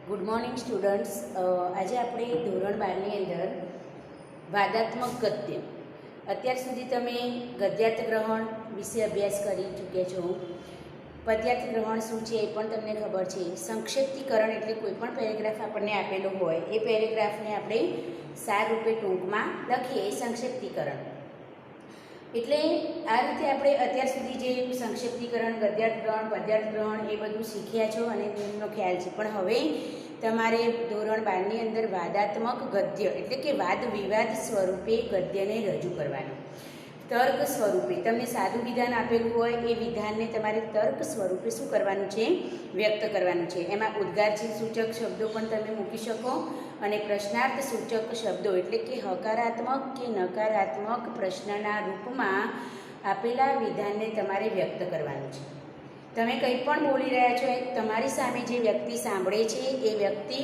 Good morning students. આજે આપણે ધોરણ 12ની અંદર વાદાત્મક ગદ્ય, અત્યાર સુધી તમે ગદ્યાર્થ ગ્રહણ વિશે અભ્યાસ કરી ચૂક્યા છો. પદ્યાર્થ ગ્રહણ શું છે એ પણ તમને ખબર છે. સંક્ષિપ્તીકરણ એટલે કોઈ પણ પેરેગ્રાફ આપણને આપેલો હોય એ પેરેગ્રાફને આપણે સાર રૂપે ટૂંકમાં લખીએ એ સંક્ષિપ્તીકરણ. એટલે આ રીતે આપણે અત્યાર સુધી જે સંક્ષિપ્તીકરણ, ગદ્યાર્થ ગ્રહણ, પદ્યાર્થ ગ્રહણ એ બધું શીખ્યા છો અને તેમનો ખ્યાલ છે. પણ હવે તમારે ધોરણ 12ની અંદર વાદાત્મક ગદ્ય એટલે કે વાદ વિવાદ સ્વરૂપે ગદ્યને રજૂ કરવાનું. તર્ક સ્વરૂપે તમને સાદું વિધાન આપેલું હોય એ વિધાનને તમારે તર્ક સ્વરૂપે શું કરવાનું છે? વ્યક્ત કરવાનું છે. એમાં ઉદ્ગારચિહ્ન સૂચક શબ્દો પણ તમે મૂકી શકો અને પ્રશ્નાર્થ સૂચક શબ્દો એટલે કે હકારાત્મક કે નકારાત્મક પ્રશ્નના રૂપમાં આપેલા વિધાનને તમારે વ્યક્ત કરવાનું છે. તમે કંઈ પણ બોલી રહ્યા છો, તમારી સામે જે વ્યક્તિ સાંભળે છે એ વ્યક્તિ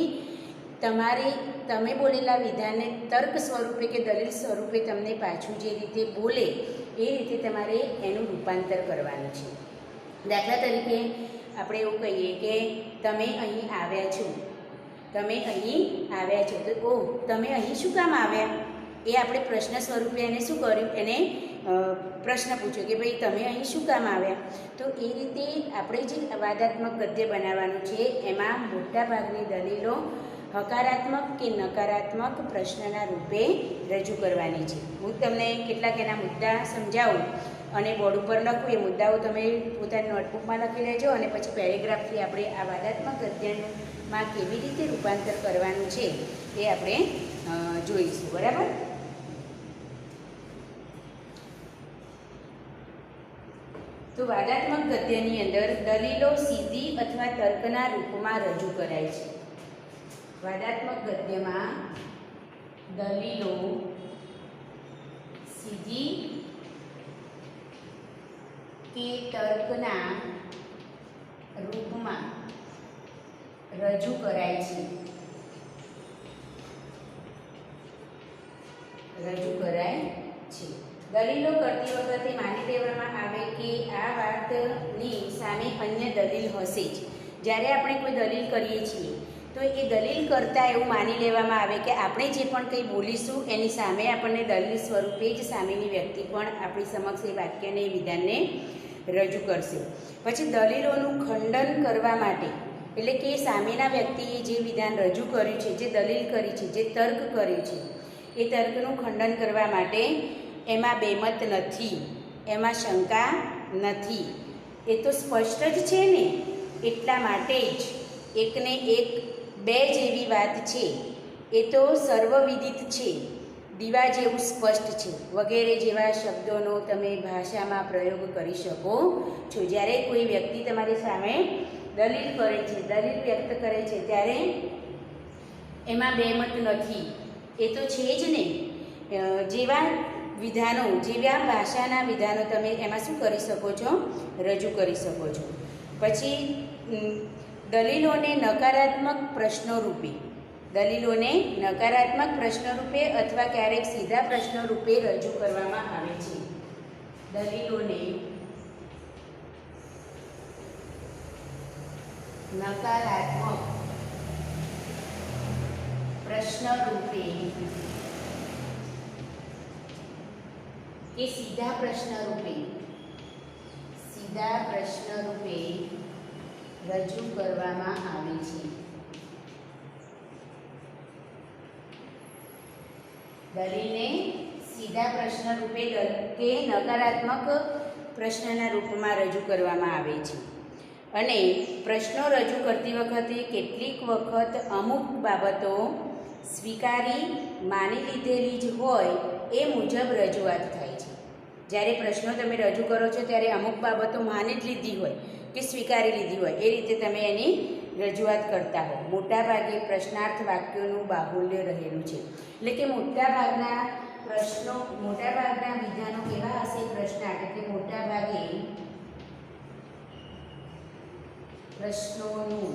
તમે બોલેલા વિધાનને તર્ક સ્વરૂપે કે દલીલ સ્વરૂપે તમને પાછું જે રીતે બોલે એ રીતે તમારે એનું રૂપાંતર કરવાનું છે. દાખલા તરીકે આપણે એવું કહીએ કે તમે અહીં આવ્યા છો, તમે અહીં આવ્યા છો, તો ઓહ, તમે અહીં શું કામ આવ્યા? એ આપણે પ્રશ્ન સ્વરૂપે એને શું કર્યું? એને પ્રશ્ન પૂછ્યો કે ભાઈ તમે અહીં શું કામ આવ્યા? તો એ રીતે આપણે જે વાદાત્મક ગદ્ય બનાવવાનું છે એમાં મોટાભાગની દલીલો હકારાત્મક કે નકારાત્મક પ્રશ્નના રૂપે રજૂ કરવાની છે. હું તમને કેટલાક એના મુદ્દા સમજાવું અને બોર્ડ ઉપર લખું. એ મુદ્દાઓ તમે પોતાની નોટબુકમાં લખી લેજો અને પછી પેરેગ્રાફથી આપણે આ વાદાત્મક ગદ્યમાં કેવી રીતે રૂપાંતર કરવાનું છે એ આપણે જોઈશું. બરાબર? તો વાદાત્મક ગદ્યની અંદર દલીલો સીધી અથવા તર્કના રૂપમાં રજૂ કરાય છે. વાદાત્મક ગદ્યમાં દલીલો સીધી કે તર્કના રૂપમાં રજૂ કરાય છે. દલીલો કરતી વખતે માની લેવામાં આવે કે આ વાતની સામે અન્ય દલીલ હશે જ. જ્યારે આપણે કોઈ દલીલ કરીએ છીએ તો એ દલીલ કરતાં એવું માની લેવામાં આવે કે આપણે જે પણ કંઈ બોલીશું એની સામે આપણને દલીલ સ્વરૂપે જ સામેની વ્યક્તિ પણ આપણી સમક્ષ એ વાક્યને, એ વિધાનને રજૂ કરશે. પછી દલીલોનું ખંડન કરવા માટે એટલે કે સામેના વ્યક્તિએ જે વિધાન રજૂ કર્યું છે, જે દલીલ કરી છે, જે તર્ક કર્યું છે એ તર્કનું ખંડન કરવા માટે એમાં બેમત નથી, એમાં શંકા નથી, એ તો સ્પષ્ટ જ છે ને, એટલા માટે જ એકને એક બે જેવી વાત છે, એ તો સર્વવિદિત છે, દીવા જેવું સ્પષ્ટ છે વગેરે જેવા શબ્દોનો તમે ભાષામાં પ્રયોગ કરી શકો છો. જ્યારે કોઈ વ્યક્તિ તમારી સામે દલીલ કરે છે, દલીલ વ્યક્ત કરે છે, ત્યારે એમાં બેમત નથી, એ તો છે જ ને, જેવા વિધાનો, જેવા ભાષાના વિધાનો તમે એમાં શું કરી શકો છો? રજૂ કરી શકો છો. પછી દલીલોને નકારાત્મક પ્રશ્નો રૂપે, દલીલોને નકારાત્મક પ્રશ્નો રૂપે અથવા ક્યારેક સીધા પ્રશ્નો રૂપે રજૂ કરવામાં આવે છે. દલીલોને નકારાત્મક પ્રશ્ન રૂપે કે સીધા પ્રશ્ન રૂપે રજૂ કરવામાં આવે છે. દલીલને સીધા પ્રશ્ન રૂપે કે નકારાત્મક પ્રશ્નના રૂપમાં રજૂ કરવામાં આવે છે. અને પ્રશ્નો રજૂ કરતી વખતે કેટલીક વખત અમુક બાબતો સ્વીકારી માની લીધેલી જ હોય એ મુજબ રજૂઆત થાય છે. જ્યારે પ્રશ્નો તમે રજૂ કરો છો ત્યારે અમુક બાબતો માની જ લીધી હોય કે સ્વીકારી લીધી હોય એ રીતે તમે એની રજૂઆત કરતા હો. મોટાભાગે પ્રશ્નાર્થ વાક્યોનું બાહુલ્ય રહેલું છે. એટલે કે મોટાભાગના વિધાનો કેવા હશે? પ્રશ્નાર્થ એટલે મોટાભાગે પ્રશ્નોનું,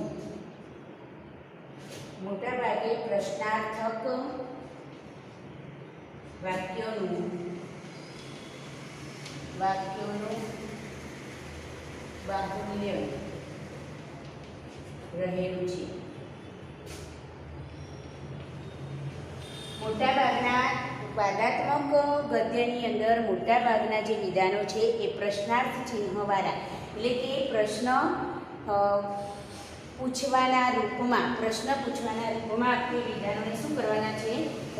મોટાભાગે પ્રશ્નાર્થક વાક્યોનું બાહુલ્ય રહેલું છે. મોટાભાગના વાદાત્મક ગદ્યની અંદર મોટાભાગના જે વિધાનો છે એ પ્રશ્નાર્થ ચિહ્નવાળા, એટલે કે પ્રશ્ન પૂછવાના રૂપમાં આપણે વિધાનોને શું કરવાના છે?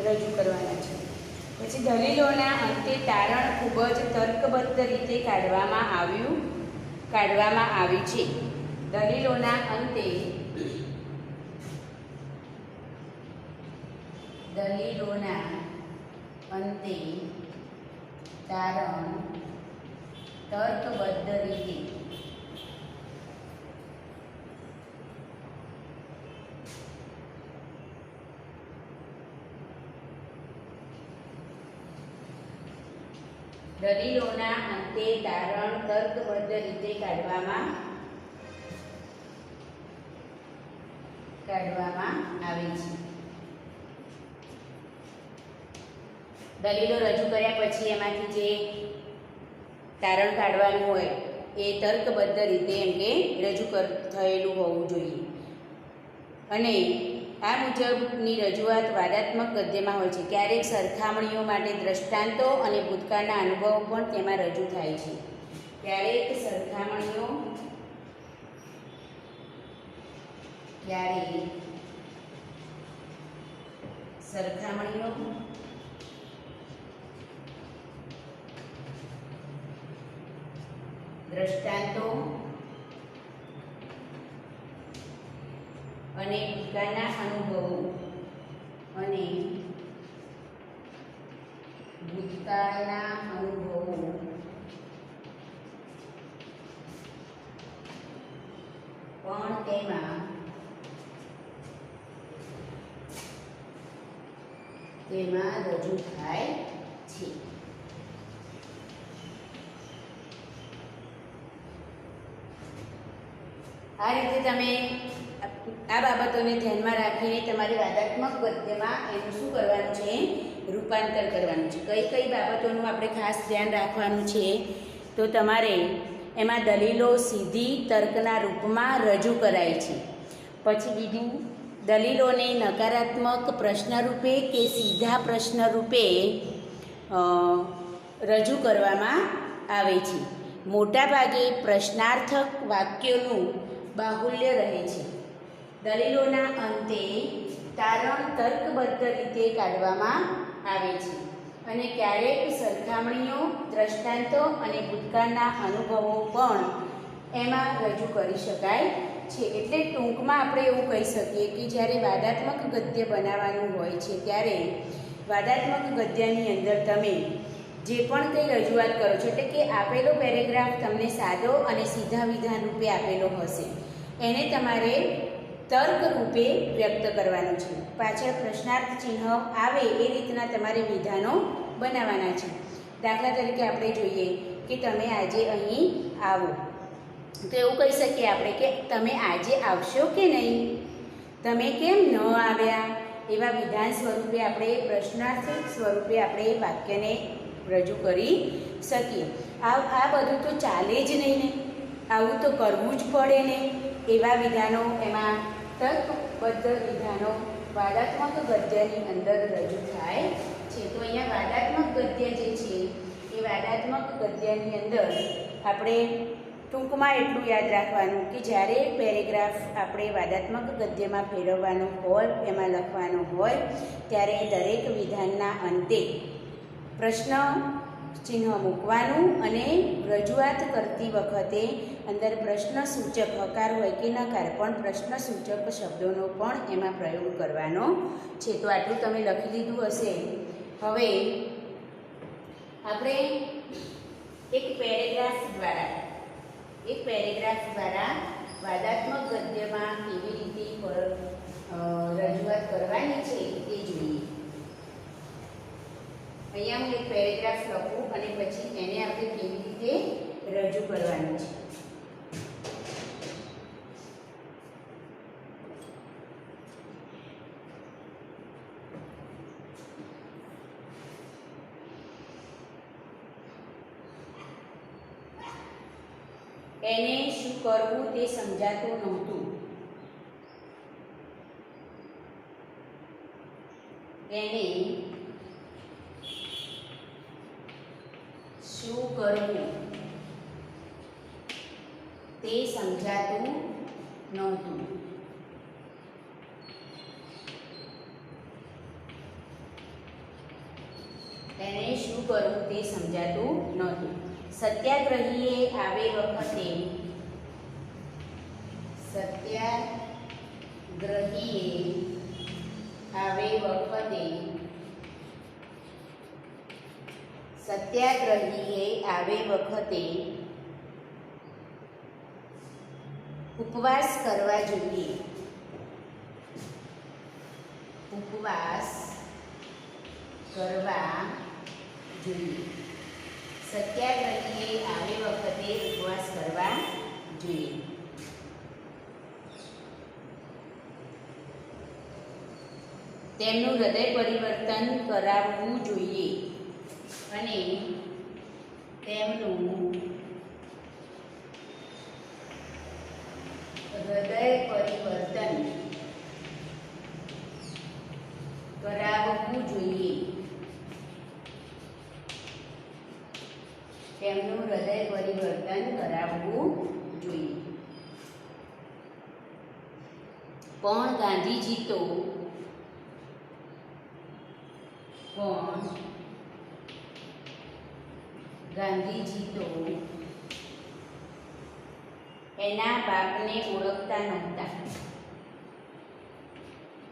રજૂ કરવાના છે. પછી દલીલોના અંતે તારણ ખૂબ જ તર્કબદ્ધ રીતે કાઢવામાં આવ્યું છે. દલીલોના અંતે તારણ તર્કબદ્ધ રીતે કાઢવામાં આવે છે. દલીલો રજૂ કર્યા પછી એમાંથી જે તારણ કાઢવાનું હોય એ તર્કબદ્ધ રીતે એમ કે રજૂ થયેલું હોવું જોઈએ. અને આ મુજબની રજૂઆત વાદાત્મક ગદ્યમાં હોય છે. ક્યારેક સરખામણીઓ માટે દ્રષ્ટાંતો અને ભૂતકાળના અનુભવો પણ તેમાં રજૂ થાય છે. ક્યારેક સરખામણીઓ દ્રષ્ટાંતો અને ભૂતકાળના અનુભવો પણ તેમાં રજૂ થાય છે. આ રીતે તમે આ બાબતોને ધ્યાનમાં રાખીને તમારે વાદાત્મક ગદ્યમાં એનું શું કરવાનું છે? રૂપાંતર કરવાનું છે. કઈ કઈ બાબતોનું આપણે ખાસ ધ્યાન રાખવાનું છે? તો તમારે એમાં દલીલો સીધી તર્કના રૂપમાં રજૂ કરાય છે. પછી બીજું, દલીલોને નકારાત્મક પ્રશ્ન રૂપે કે સીધા પ્રશ્ન રૂપે રજૂ કરવામાં આવે છે. મોટાભાગે પ્રશ્નાર્થક વાક્યોનું બાહુલ્ય રહે છે. દલીલોના અંતે તારણ તર્કબદ્ધ રીતે કાઢવામાં આવે છે અને ક્યારેક સરખામણીઓ, દ્રષ્ટાંતો અને ભૂતકાળના અનુભવો પણ એમાં રજૂ કરી શકાય છે. એટલે ટૂંકમાં આપણે એવું કહી શકીએ કે જ્યારે વાદાત્મક ગદ્ય બનાવવાનું હોય છે ત્યારે વાદાત્મક ગદ્યની અંદર તમે જે પણ કંઈ રજૂઆત કરો છો, એટલે કે આપેલો પેરેગ્રાફ તમને સાદો અને સીધા વિધાન રૂપે આપેલો હશે, એને તમારે તર્ક રૂપે વ્યક્ત કરવાનું છે. પાછળ પ્રશ્નાર્થ ચિહ્ન આવે એ રીતના તમારે વિધાનો બનાવવાના છે. દાખલા તરીકે આપણે જોઈએ કે તમે આજે અહીં આવો, તો એવું કહી શકીએ આપણે કે તમે આજે આવશો કે નહીં, તમે કેમ ન આવ્યા, એવા વિધાન સ્વરૂપે આપણે પ્રશ્નાર્થક સ્વરૂપે આપણે વાક્યને રજૂ કરી શકીએ. આ બધું તો ચાલે જ નહીં ને, આવું તો કરવું જ પડે ને, એવા વિધાનો, એમાં તર્કબદ્ધ વિધાનો વાદાત્મક ગદ્યની અંદર રજૂ થાય છે. તો અહીંયા વાદાત્મક ગદ્ય જે છે એ વાદાત્મક ગદ્યની અંદર આપણે ટૂંકમાં એટલું યાદ રાખવાનું કે જ્યારે પેરેગ્રાફ આપણે વાદાત્મક ગદ્યમાં ફેરવવાનો હોય, એમાં લખવાનો હોય, ત્યારે દરેક વિધાનના અંતે પ્રશ્ન ચિહ્ન મૂકવાનું અને રજૂઆત કરતી વખતે અંદર પ્રશ્નસૂચક હકાર હોય કે નકાર, પણ પ્રશ્નસૂચક શબ્દોનો પણ એમાં પ્રયોગ કરવાનો છે. તો આટલું તમે લખી લીધું હશે. હવે આપણે એક પેરેગ્રાફ દ્વારા વાદાત્મક ગદ્યમાં કેવી રીતે રજૂઆત કરવાની છે તે જોઈએ. અહીંયા હું એક પેરેગ્રાફ લખું અને પછી એને આપણે કેવી રીતે રજૂ કરવાનું છે. એને શું કરવું તે સમજાતું નહોતું. એને શું કરવું તે સમજાતું નહોતું. તેને શું કરવું તે સમજાતું નહોતું. સત્યાગ્રહીએ આવે વખતે ઉપવાસ કરવા જોઈએ. સત્યાગ્રહીએ આવે વખતે ઉપવાસ કરવા જોઈએ. તેમનું હૃદય પરિવર્તન કરાવવું જોઈએ અને તેમનું હૃદય પરિવર્તન કરાવવું જોઈએ. તેમનું હૃદય પરિવર્તન કરાવવું જોઈએ. પણ ગાંધીજી તો એના બાપને ઓળખતા નહોતા.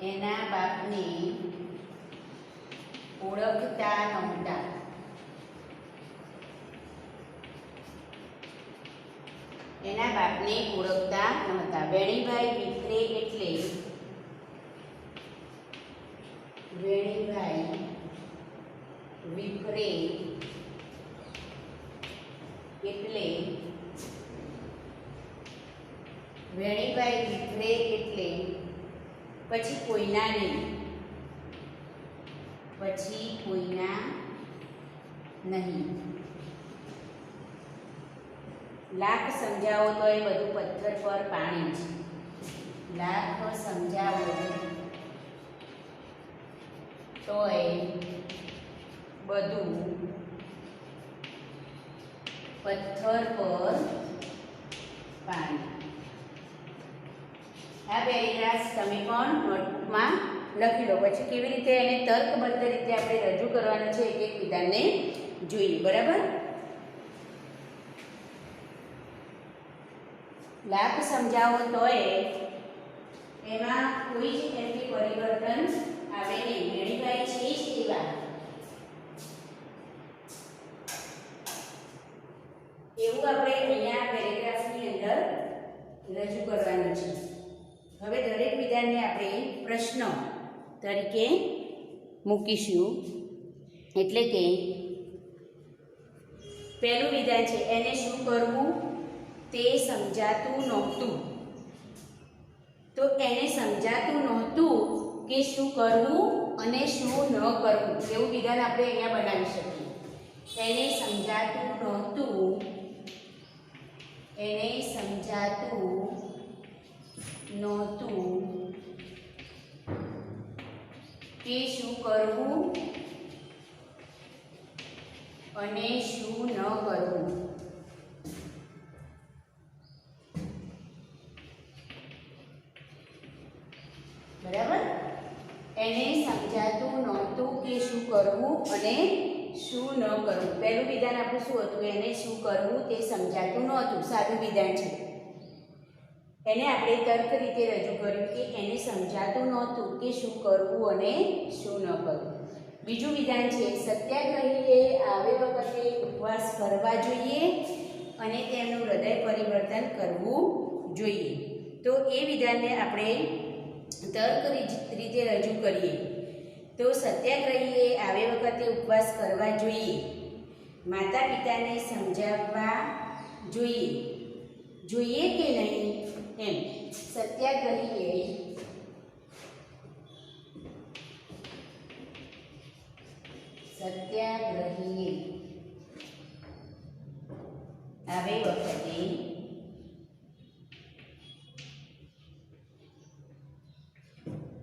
એના બાપને ઓળખતા નહોતા. વેણીભાઈ વિખરે એટલે પછી કોઈના નહીં. લાખ સમજાવો તો એ બધું પથ્થર પર પાણી છે. લાખ સમજાવો તો એ બધું પથ્થર પર પાણી. આ પેરેગ્રાફ તમે પણ નોટબુકમાં લખી લો. પછી કેવી રીતે એને તર્કબદ્ધ રીતે આપણે રજૂ કરવાનું છે એક વિધાનને જોઈએ. બરાબર. લાભ સમજાવો તો એમાં કોઈ જ એમની પરિવર્તન આવે નહીં. વેણીભાઈ છે જ એવા. એવું આપણે અહીંયા પેરેગ્રાફની અંદર રજૂ કરવાનું છે. હવે દરેક વિધાનને આપણે પ્રશ્ન તરીકે મૂકીશું. એટલે કે પહેલું વિધાન છે, એને શું કરવું તે સમજાતું નહોતું. તો એને સમજાતું નહોતું કે શું કરવું અને શું ન કરવું એવું વિધાન આપણે અહીંયા બનાવી શકીએ. એને સમજાતું નહોતું કે શું કરવું અને શું ન કરવું. બરાબર. એને સમજાતું નહોતું કે શું કરવું અને શું ન કરવું. પહેલું વિધાન આપણું શું હતું? એને શું કરવું તે સમજાતું નહોતું. સાદું વિધાન છે. એને આપણે તર્ક રીતે રજૂ કર્યું કે એને સમજાતું નહોતું કે શું કરવું અને શું ન કરવું. બીજું વિધાન છે, સત્યાગ્રહીએ આવે વખતે ઉપવાસ કરવા જોઈએ અને તેમનું હૃદય પરિવર્તન કરવું જોઈએ. તો એ વિધાનને આપણે તર્ક રીતે રજૂ કરીએ તો સત્યાગ્રહીએ આવે વખતે ઉપવાસ કરવા જોઈએ, માતા પિતાને સમજાવવા જોઈએ કે નહીં એમ. સત્યાગ્રહીએ આવે વખતે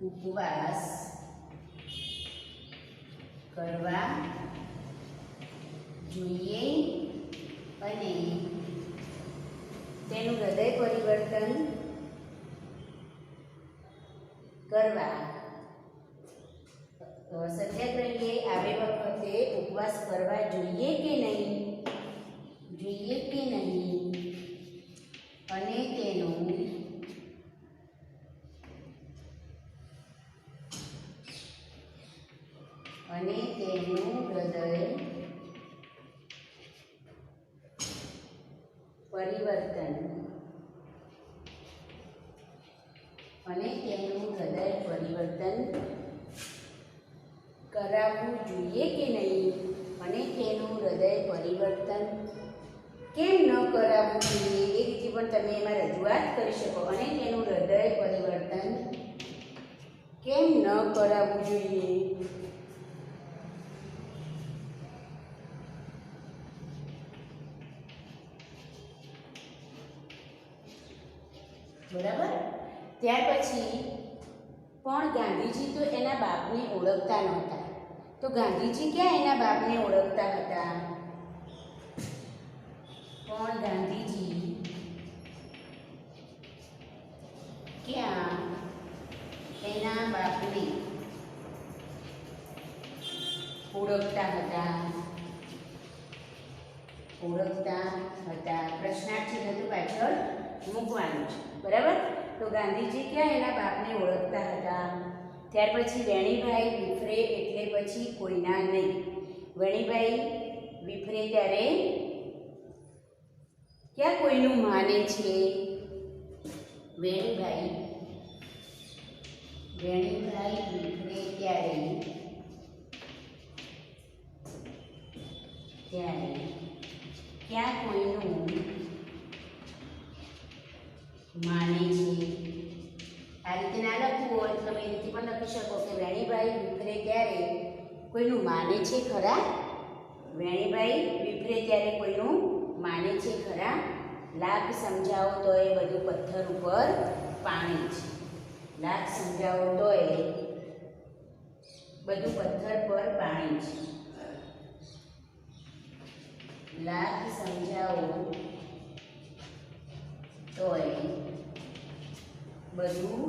ઉપવાસ કરવા જોઈએ અને તેનું હૃદય પરિવર્તન કરવા સત્યાગ્રહીએ આવે વખતે ઉપવાસ કરવા જોઈએ કે નહીં અને તેનું હૃદય પરિવર્તન કરાવવું જોઈએ કે નહીં અને તેનું હૃદય પરિવર્તન કેમ ન કરાવવું જોઈએ એ રીતે પણ તમે એમાં રજૂઆત કરી શકો. અને તેનું હૃદય પરિવર્તન કેમ ન કરાવવું જોઈએ. બરાબર. ત્યાર પછી પણ ગાંધીજી તો એના બાપને ઓળખતા નહોતા. તો ગાંધીજી ક્યાં એના બાપને ઓળખતા હતા? પણ ગાંધીજી ક્યાં એના બાપને ઓળખતા હતા? પ્રશ્નાર્થ ચિહ્ન તો પાછળ મૂકવાનું છે. બરાબર. તો ગાંધીજી ક્યાં એના બાપને ઓળખતા હતા? ત્યાર પછી વેણીભાઈ વિફરે એટલે પછી કોઈના નહીં. વેણીભાઈ વિફરે ત્યારે ક્યાં કોઈનું માને છે? વેણીભાઈ વિફરે ત્યારે ક્યાં કોઈનું માને છે? આ રીતે ના લખવું હોય તો તમે એ રીતે પણ લખી શકો કે વેણીભાઈ વિફરે ત્યારે કોઈનું માને છે ખરા? વેણીભાઈ વિફરે ત્યારે કોઈનું માને છે ખરા? લાખ સમજાવો તો એ બધું પથ્થર ઉપર પાણી છે. લાખ સમજાવો તો એ બધું પથ્થર પર પાણી છે. લાખ સમજાવો તો એ બધું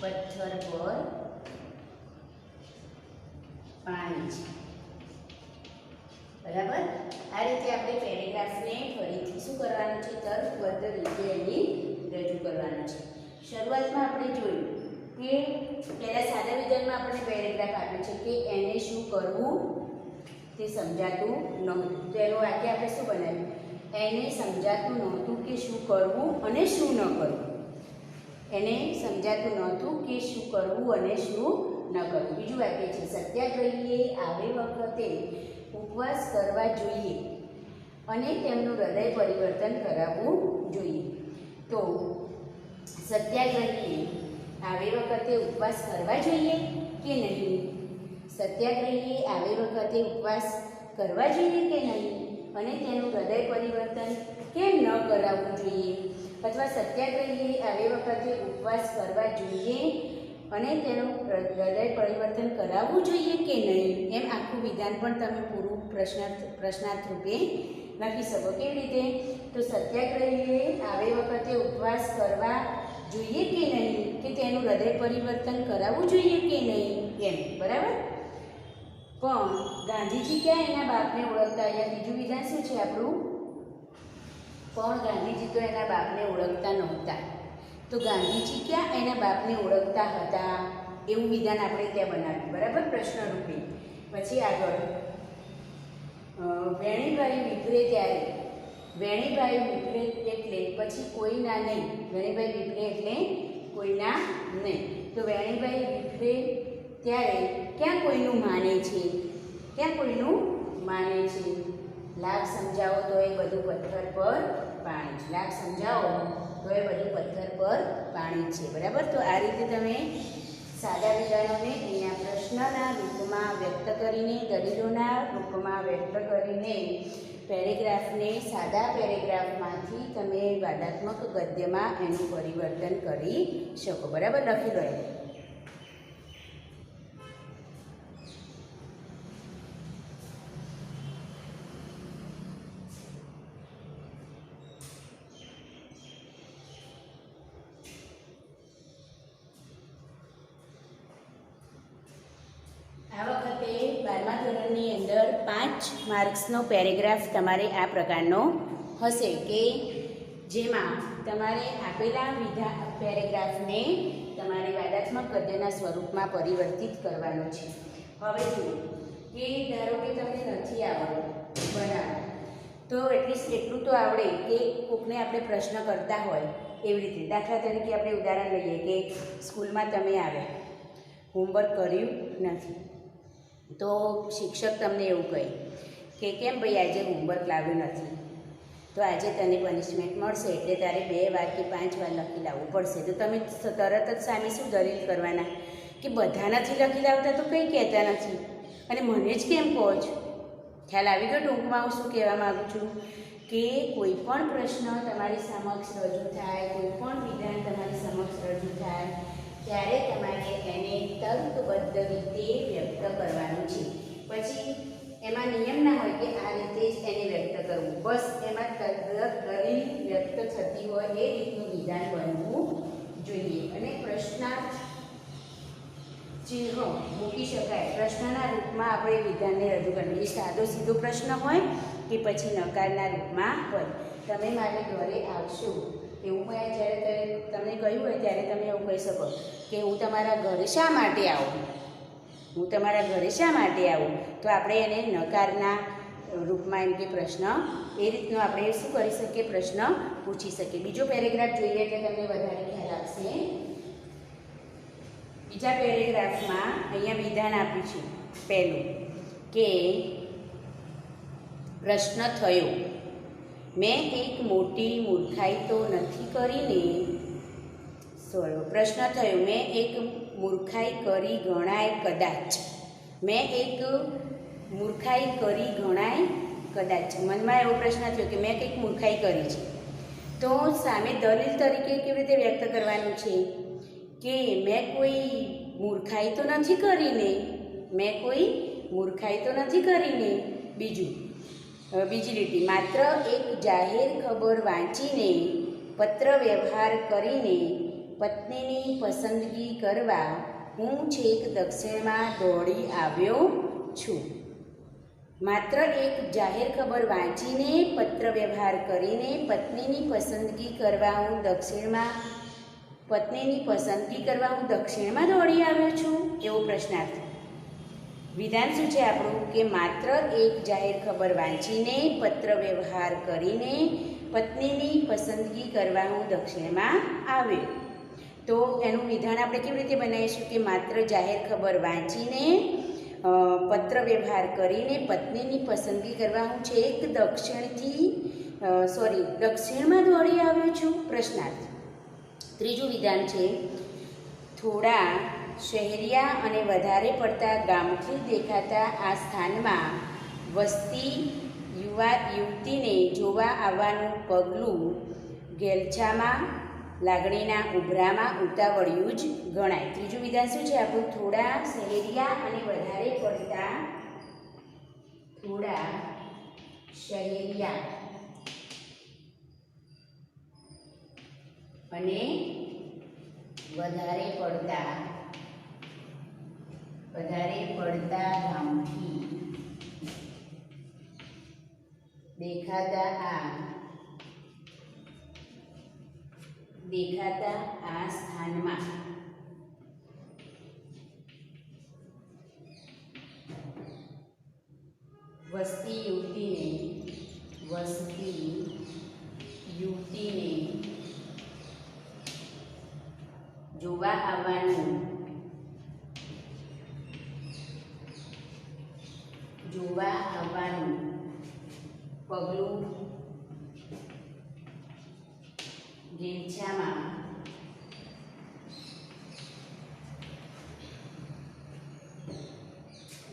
પથ્થર પર પાણી છે. બરાબર. આ રીતે આપણે પેરેગ્રાફને ફરીથી શું કરવાનું છે? તર્કબદ્ધ રીતે એની રજૂ કરવાનું છે. શરૂઆતમાં આપણે જોયું કે પહેલા સાદા વિધાનમાં આપણને પેરેગ્રાફ આપ્યું છે કે એને શું કરવું તે સમજાતું નહોતું. તો એનું વાક્ય આપણે શું બનાવ્યું? એને સમજાતું નહોતું કે શું કરવું અને શું ન કરવું. એને સમજાતું નહોતું કે શું કરવું અને શું ન કરવું. બીજું વાક્ય છે સત્યાગ્રહીએ આવે વખતે ઉપવાસ કરવા જોઈએ અને તેમનું હૃદય પરિવર્તન કરાવવું જોઈએ. તો સત્યાગ્રહીએ આવે વખતે ઉપવાસ કરવા જોઈએ કે નહીં? સત્યાગ્રહીએ આવે વખતે ઉપવાસ કરવા જોઈએ કે નહીં અને તેનું હૃદય પરિવર્તન કેમ ન કરાવવું જોઈએ? અથવા સત્યાગ્રહીએ આવે વખતે ઉપવાસ કરવા જોઈએ અને તેનું હૃદય પરિવર્તન કરાવવું જોઈએ કે નહીં? એમ આખું વિધાન પણ તમે પૂરું પ્રશ્નાર્થ રૂપે લખી શકો. કેવી રીતે? તો સત્યાગ્રહીએ આવે વખતે ઉપવાસ કરવા જોઈએ કે નહીં કે તેનું હૃદય પરિવર્તન કરાવવું જોઈએ કે નહીં એમ. બરાબર. પણ ગાંધીજી ક્યાં એના બાપને ઓળખતા? અહીંયા બીજું વિધાન શું છે આપણું? પણ ગાંધીજી તો એના બાપને ઓળખતા નહોતા. તો ગાંધીજી ક્યાં એના બાપને ઓળખતા હતા? એવું વિધાન આપણે ત્યાં બનાવ્યું. બરાબર. પ્રશ્ન રૂપે. પછી આગળ વેણીભાઈ વિફરે ત્યારે વેણીભાઈ વિફરે એટલે પછી કોઈના નહીં. વેણીભાઈ વિફરે એટલે કોઈના નહીં. તો વેણીભાઈ વિફરે ત્યારે ક્યાં કોઈનું માને છે? ક્યાં કોઈનું માને છે? લાખ સમજાવો તો એ બધું પથ્થર પર પાણી છે. લાખ સમજાવો તો એ બધું પથ્થર પર પાણી છે. બરાબર. તો આ રીતે તમે સાદા વિધાનોને અહીંયા પ્રશ્નના રૂપમાં વ્યક્ત કરીને, દલીલોના રૂપમાં વ્યક્ત કરીને પેરેગ્રાફને સાદા પેરેગ્રાફમાંથી તમે વાદાત્મક ગદ્યમાં એનું પરિવર્તન કરી શકો. બરાબર. લખી લો. 5 માર્ક્સનો પેરેગ્રાફ તમારે આ પ્રકારનો હશે કે જેમાં તમારે આપેલા પેરેગ્રાફને તમારે વાદાત્મક ગદ્યના સ્વરૂપમાં પરિવર્તિત કરવાનો છે. હવે જુઓ કે ધારો કે તમને નથી આવડતું બનાવવું, તો એટલીસ્ટ એટલું તો આવડે કે કોકને આપણે પ્રશ્ન કરતા હોય એવી રીતે. દાખલા તરીકે આપણે ઉદાહરણ લઈએ કે સ્કૂલમાં તમે આવ્યા, હોમવર્ક કર્યું નથી, તો શિક્ષક તમને એવું કહે કે કેમ ભાઈ આજે હોમવર્ક લાવ્યું નથી, તો આજે તને પનિશમેન્ટ મળશે, એટલે તારે 2 વાર કે 5 વાર લખી લાવવું પડશે. તો તમે તરત જ સામે શું દલીલ કરવાના કે બધા નથી લખી લાવતા તો કંઈ કહેતા નથી અને મને જ કેમ કહો છો. ખ્યાલ આવી ગયો? ટૂંકમાં હું શું કહેવા માગું છું કે કોઈ પણ પ્રશ્ન તમારી સમક્ષ રજૂ થાય, કોઈ પણ વિધાન તમારી સમક્ષ રજૂ થાય ત્યારે તમારે એને તર્કબદ્ધ રીતે વ્યક્ત કરવાનું છે. પછી એમાં નિયમ ના હોય કે આ રીતે જ એને વ્યક્ત કરવું, બસ એમાં દલીલ વ્યક્ત થતી હોય એ રીતનું વિધાન બનવું જોઈએ. અને પ્રશ્નાર્થ ચિહ્ન મૂકી શકાય. પ્રશ્નના રૂપમાં આપણે વિધાનને રજૂ કરવું. એ સાદો સીધો પ્રશ્ન હોય કે પછી નકારના રૂપમાં હોય. તમે મારે ઘરે આવશો એવું મેં જ્યારે તમને કહ્યું હોય ત્યારે તમે એવું કહી શકો કે હું તમારા ઘરે શા માટે આવું, હું તમારા ઘરે શા માટે આવું. તો આપણે એને નકારના રૂપમાં એમ કે પ્રશ્ન એ રીતનો આપણે શું કરી શકીએ, પ્રશ્ન પૂછી શકીએ. બીજો પેરેગ્રાફ જોઈએ એટલે તમને વધારે ખ્યાલ આવશે. બીજા પેરેગ્રાફમાં અહીંયા વિધાન આપ્યું છે પહેલું કે પ્રશ્ન થયો, મેં એક મોટી મૂર્ખાઈ તો નથી કરીને, પ્રશ્ન થયો મેં એક મૂર્ખાઈ કરી ગણાય કદાચ, મેં એક મૂર્ખાઈ કરી ગણાય કદાચ. મનમાં એવો પ્રશ્ન થયો કે મેં કંઈક મૂર્ખાઈ કરી છે, તો સામે દલીલ તરીકે કેવી રીતે વ્યક્ત કરવાનું છે કે મેં કોઈ મૂર્ખાઈ તો નથી કરીને, મેં કોઈ મૂર્ખાઈ તો નથી કરીને. બીજી લીટી, માત્ર એક જાહેર ખબર વાંચીને, પત્ર વ્યવહાર કરીને પત્નીની પસંદગી કરવા હું છેક દક્ષિણમાં દોડી આવ્યો છું. માત્ર એક જાહેર ખબર વાંચીને, પત્ર વ્યવહાર કરીને પત્નીની પસંદગી કરવા હું દક્ષિણમાં દોડી આવ્યો છું, એવો પ્રશ્નાર્થ. વિધાન શું છે આપણું કે માત્ર એક જાહેર ખબર વાંચીને, પત્ર વ્યવહાર કરીને પત્નીની પસંદગી કરવા હું દક્ષિણમાં આવ્યો. તો એનું વિધાન આપણે કેવી રીતે બનાવીશું કે માત્ર જાહેર ખબર વાંચીને, પત્ર વ્યવહાર કરીને પત્નીની પસંદગી કરવા હું છેક દક્ષિણમાં દોડી આવ્યો છું, પ્રશ્નાર્થ. ત્રીજું વિધાન છે, થોડા શહેરિયા અને વધારે પડતા ગામઠી દેખાતા આ સ્થાનમાં વસતી યુવતીને જોવા આવવાનું પગલું ઘેલછામાં, લાગણીના ઉભરામાં ઉતાવળિયું જ ગણાય. ત્રીજું વિધાન શું છે આપણું, થોડા શહેરિયા અને વધારે પડતા, થોડા શહેરિયા અને વધારે પડતા ગામથી દેખાતા આ સ્થાનમાં વસતી યુવતીને જોવા આવવાનું પગલું ઘેલછામાં,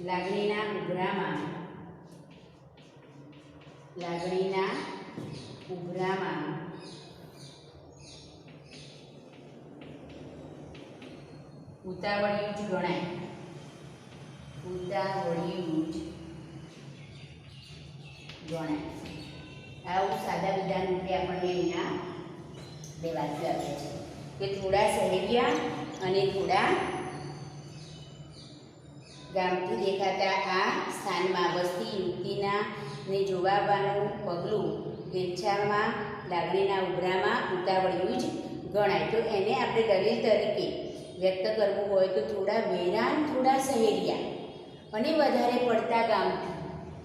લાગણીના ઉભરામાં ઉતાવળિયું જ ગણાય. આવું સાદા વિધાન રૂપે આપણને અહીંયા 2 વાક્યો આપે છે કે થોડા શહેરિયા અને થોડા ગામથી દેખાતા આ સ્થાનમાં વસતી યુવતીના ને જોવા આવવાનું પગલું ગેલછામાં લાગણીના ઉભરામાં ઉતાવળિયું જ ગણાય. તો એને આપણે દલીલ તરીકે વ્યક્ત કરવું હોય તો થોડા વેરાન થોડા સહેરિયા અને વધારે પડતા ગામથી,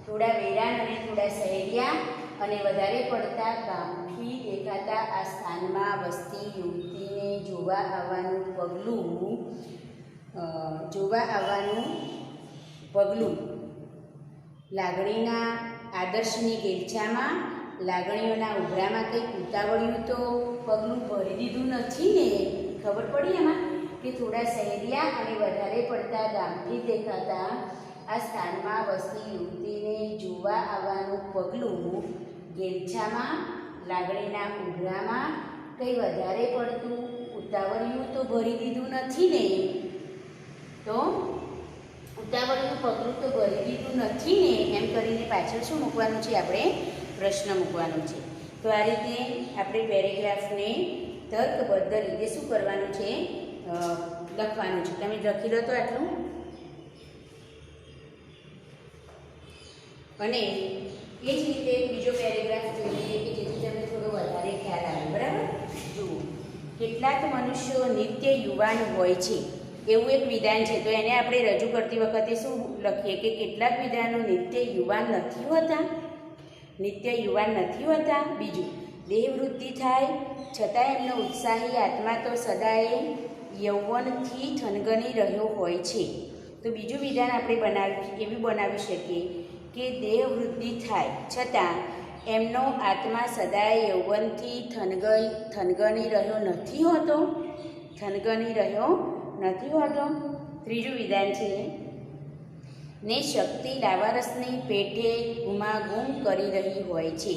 થોડા વેરાન અને થોડા સહેરિયા અને વધારે પડતા ગામથી દેખાતા આ સ્થાનમાં વસતી યુવતીને જોવા આવવાનું પગલું લાગણીના આદર્શની ગેલછામાં લાગણીઓના ઉભરામાં કંઈક ઉતાવળ્યું તો પગલું ભરી દીધું નથી ને. ખબર પડી એમાં કે થોડા સહેરિયા અને વધારે પડતા ગામથી દેખાતા આ સ્થાનમાં વસતી યુવતીને જોવા આવવાનું પગલું ગેલછામાં લાગણીના ઉભરામાં કંઈ વધારે પડતું ઉતાવળિયું તો ભરી દીધું નથી ને. તો ઉતાવળિયું પગલું તો ભરી દીધું નથી ને એમ કરીને પાછળ શું મૂકવાનું છે? આપણે પ્રશ્ન મૂકવાનો છે. તો આ રીતે આપણે પેરેગ્રાફને તર્કબદ્ધ રીતે શું કરવાનું છે? લખવાનું છે. તમે લખી લો તો આટલું. અને એ જ રીતે બીજો પેરેગ્રાફ જોઈએ કે જેથી તમને થોડો વધારે ખ્યાલ આવે. બરાબર? જુઓ, કેટલાક મનુષ્યો નિત્ય યુવાન હોય છે એવું એક વિધાન છે. તો એને આપણે રજૂ કરતી વખતે શું લખીએ કે કેટલાક વિધાનો નિત્ય યુવાન નથી હોતા. નિત્ય યુવાન નથી હોતા. બીજું, દેહવૃદ્ધિ થાય છતાં એમનો ઉત્સાહી આત્મા તો સદાય યૌવનથી થનગની રહ્યો હોય છે. તો બીજું વિધાન આપણે એવું બનાવી શકીએ કે દેહવૃદ્ધિ થાય છતાં એમનો આત્મા સદાય યૌવનથી થનગની રહ્યો નથી હોતો. થનગની રહ્યો નથી હોતો. ત્રીજું વિધાન છે, ને શક્તિ લાવારસની પેઠે ગુમાગુમ કરી રહી હોય છે.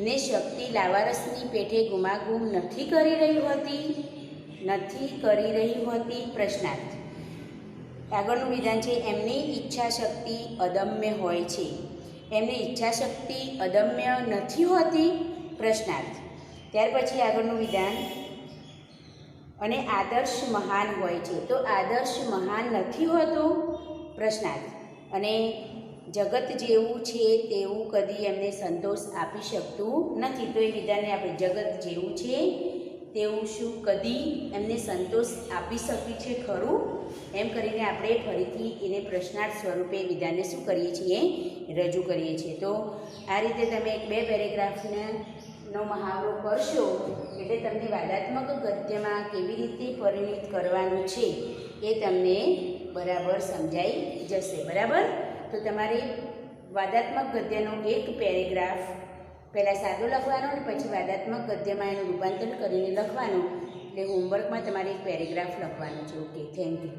ને શક્તિ લાવારસની પેઠે ગુમાગુમ નથી કરી રહી હોતી. પ્રશ્નાર્થ. આગળનું વિધાન છે, એમની ઈચ્છા શક્તિ અદમ્ય હોય છે. એમની ઈચ્છા શક્તિ અદમ્ય નથી હોતી. પ્રશ્નાર્થ. ત્યાર પછી આગળનું વિધાન, અને આદર્શ મહાન હોય છે. તો આદર્શ મહાન નથી હોતો. પ્રશ્નાર્થ. અને જગત જેવું છે તેવું કદી એમને સંતોષ આપી શકતું નથી. તો એ વિધાનને આપણે જગત જેવું છે તેવું શું કદી એમને સંતોષ આપી શક્યું છે ખરું? એમ કરીને આપણે ફરીથી એને પ્રશ્નાર્થ સ્વરૂપે વિધાનને શું કરીએ છીએ? રજૂ કરીએ છીએ. તો આ રીતે તમે બે પેરેગ્રાફનો મહાવરો કરશો એટલે તમને વાદાત્મક ગદ્યમાં કેવી રીતે પરિણિત કરવાનું છે એ તમને બરાબર સમજાઈ જશે. બરાબર? તો તમારે વાદાત્મક ગદ્યનો એક પેરેગ્રાફ પહેલાં સાદો લખવાનો અને પછી વાદાત્મક ગદ્યમાં એનું રૂપાંતર કરીને લખવાનું. એટલે હોમવર્કમાં તમારે એક પેરેગ્રાફ લખવાનો છે. Okay, thank you.